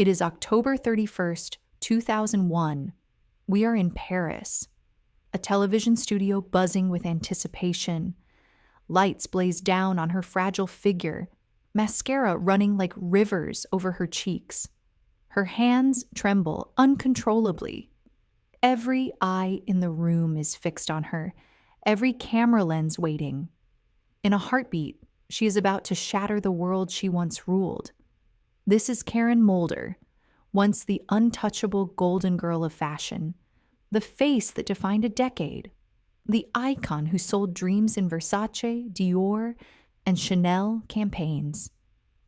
It is October 31st, 2001. We are in Paris. A television studio buzzing with anticipation. Lights blaze down on her fragile figure, mascara running like rivers over her cheeks. Her hands tremble uncontrollably. Every eye in the room is fixed on her, every camera lens waiting. In a heartbeat, she is about to shatter the world she once ruled. This is Karen Mulder, once the untouchable golden girl of fashion, the face that defined a decade, the icon who sold dreams in Versace, Dior, and Chanel campaigns.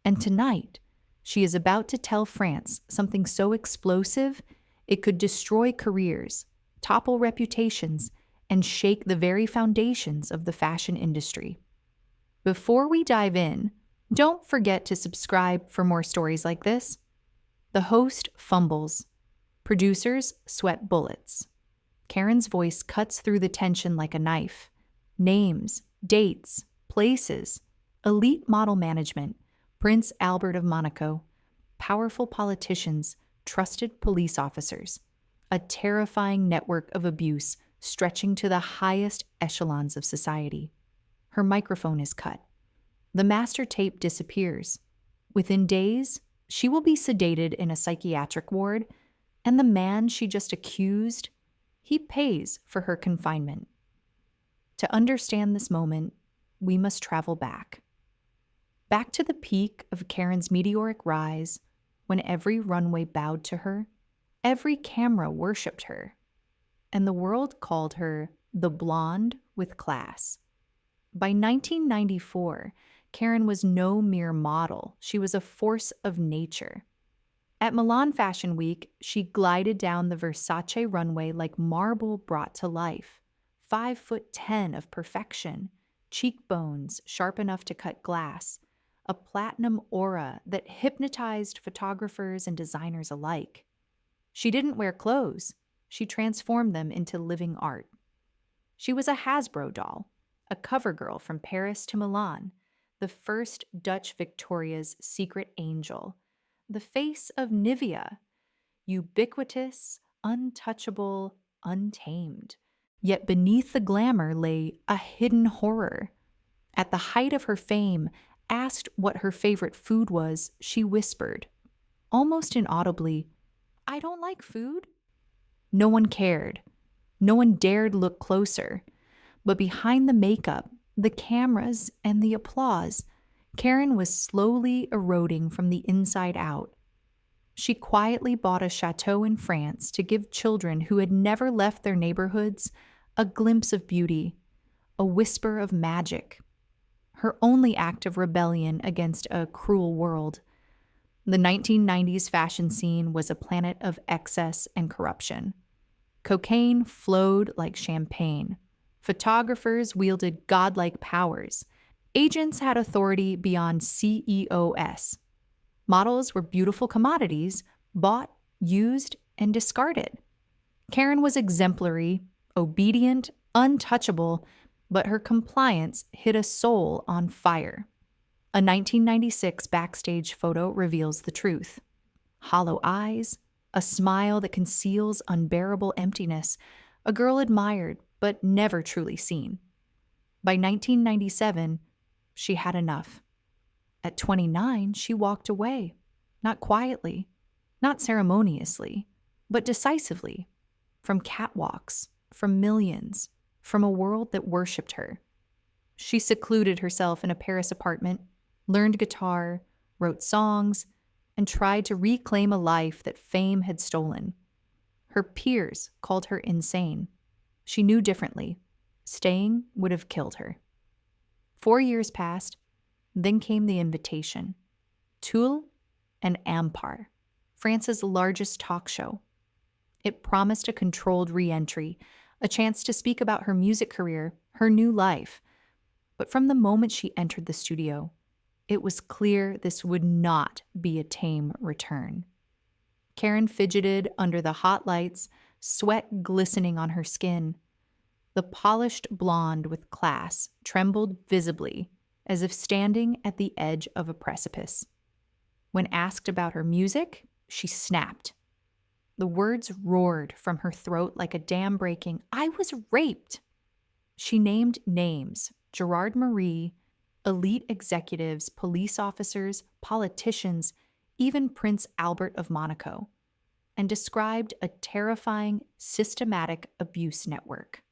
And tonight, she is about to tell France something so explosive it could destroy careers, topple reputations, and shake the very foundations of the fashion industry. Before we dive in, don't forget to subscribe for more stories like this. The host fumbles. Producers sweat bullets. Karen's voice cuts through the tension like a knife. Names, dates, places, elite model management, Prince Albert of Monaco, powerful politicians, trusted police officers, a terrifying network of abuse stretching to the highest echelons of society. Her microphone is cut. The master tape disappears. Within days, she will be sedated in a psychiatric ward, and the man she just accused, he pays for her confinement. To understand this moment, we must travel back. Back to the peak of Karen's meteoric rise, when every runway bowed to her, every camera worshipped her, and the world called her the blonde with class. By 1994, Karen was no mere model. She was a force of nature. At Milan Fashion Week, she glided down the Versace runway like marble brought to life. 5'10" of perfection, cheekbones sharp enough to cut glass, a platinum aura that hypnotized photographers and designers alike. She didn't wear clothes. She transformed them into living art. She was a Hasbro doll, a cover girl from Paris to Milan, the first Dutch Victoria's secret angel, the face of Nivea, ubiquitous, untouchable, untamed. Yet beneath the glamour lay a hidden horror. At the height of her fame, asked what her favorite food was, she whispered, almost inaudibly, "I don't like food." No one cared. No one dared look closer. But behind the makeup, the cameras, and the applause, Karen was slowly eroding from the inside out. She quietly bought a chateau in France to give children who had never left their neighborhoods a glimpse of beauty, a whisper of magic. Her only act of rebellion against a cruel world. The 1990s fashion scene was a planet of excess and corruption. Cocaine flowed like champagne. Photographers wielded godlike powers. Agents had authority beyond CEOs. Models were beautiful commodities, bought, used, and discarded. Karen was exemplary, obedient, untouchable, but her compliance hit a soul on fire. A 1996 backstage photo reveals the truth. Hollow eyes, a smile that conceals unbearable emptiness, a girl admired but never truly seen. By 1997, she had enough. At 29, she walked away, not quietly, not ceremoniously, but decisively, from catwalks, from millions, from a world that worshipped her. She secluded herself in a Paris apartment, learned guitar, wrote songs, and tried to reclaim a life that fame had stolen. Her peers called her insane. She knew differently. Staying would have killed her. 4 years passed, then came the invitation. Tulle and Ampar, France's largest talk show. It promised a controlled re-entry, a chance to speak about her music career, her new life. But from the moment she entered the studio, it was clear this would not be a tame return. Karen fidgeted under the hot lights, sweat glistening on her skin. The polished blonde with class trembled visibly, as if standing at the edge of a precipice. When asked about her music, she snapped. The words roared from her throat like a dam breaking, "I was raped." She named names: Gerard Marie, elite executives, police officers, politicians, even Prince Albert of Monaco, and described a terrifying, systematic abuse network.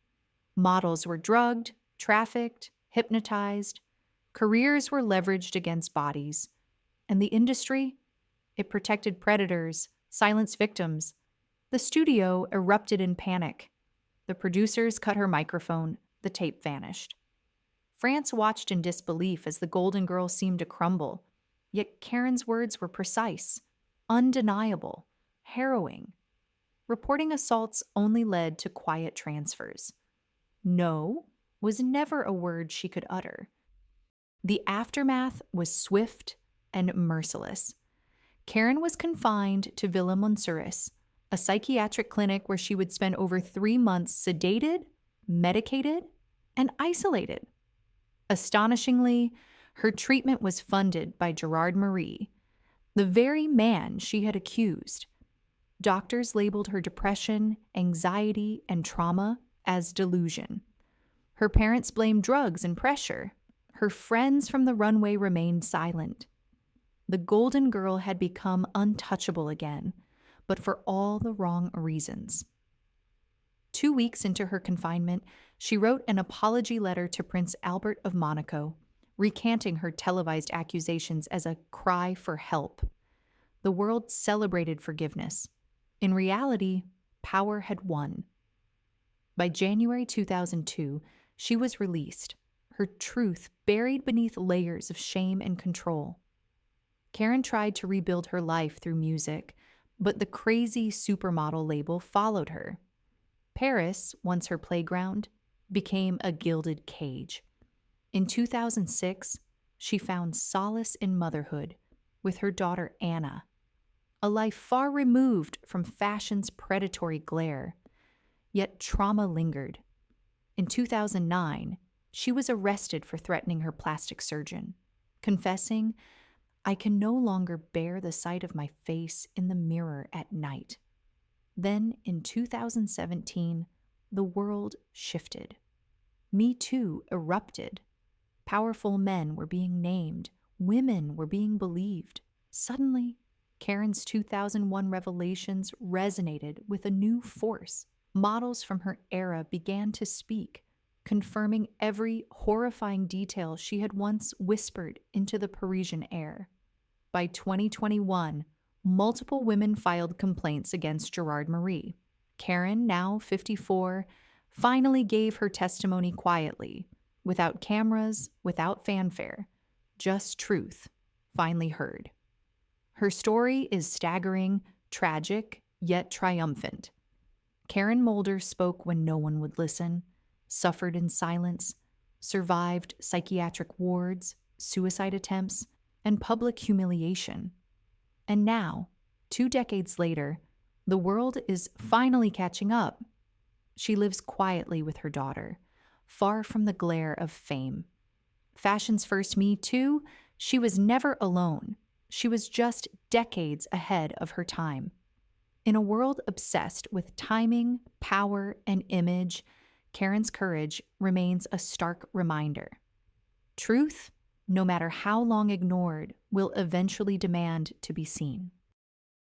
Models were drugged, trafficked, hypnotized. Careers were leveraged against bodies. And the industry? It protected predators, silenced victims. The studio erupted in panic. The producers cut her microphone. The tape vanished. France watched in disbelief as the Golden Girl seemed to crumble. Yet Karen's words were precise, undeniable, harrowing. Reporting assaults only led to quiet transfers. No was never a word she could utter. The aftermath was swift and merciless. Karen was confined to Villa Monsuris, a psychiatric clinic where she would spend over 3 months sedated, medicated, and isolated. Astonishingly, her treatment was funded by Gerard Marie, the very man she had accused. Doctors labeled her depression, anxiety, and trauma as delusion. Her parents blamed drugs and pressure. Her friends from the runway remained silent. The Golden Girl had become untouchable again, but for all the wrong reasons. 2 weeks into her confinement, she wrote an apology letter to Prince Albert of Monaco, recanting her televised accusations as a cry for help. The world celebrated forgiveness. In reality, power had won. By January 2002, she was released, her truth buried beneath layers of shame and control. Karen tried to rebuild her life through music, but the crazy supermodel label followed her. Paris, once her playground, became a gilded cage. In 2006, she found solace in motherhood with her daughter Anna, a life far removed from fashion's predatory glare. Yet trauma lingered. In 2009, she was arrested for threatening her plastic surgeon, confessing, "I can no longer bear the sight of my face in the mirror at night." Then, in 2017, the world shifted. Me Too erupted. Powerful men were being named. Women were being believed. Suddenly, Karen's 2001 revelations resonated with a new force. Models from her era began to speak, confirming every horrifying detail she had once whispered into the Parisian air. By 2021, multiple women filed complaints against Gerard Marie. Karen, now 54, finally gave her testimony quietly, without cameras, without fanfare, just truth, finally heard. Her story is staggering, tragic, yet triumphant. Karen Mulder spoke when no one would listen, suffered in silence, survived psychiatric wards, suicide attempts, and public humiliation. And now, 2 decades later, the world is finally catching up. She lives quietly with her daughter, far from the glare of fame. Fashion's first Me Too, she was never alone. She was just decades ahead of her time. In a world obsessed with timing, power, and image, Karen's courage remains a stark reminder. Truth, no matter how long ignored, will eventually demand to be seen.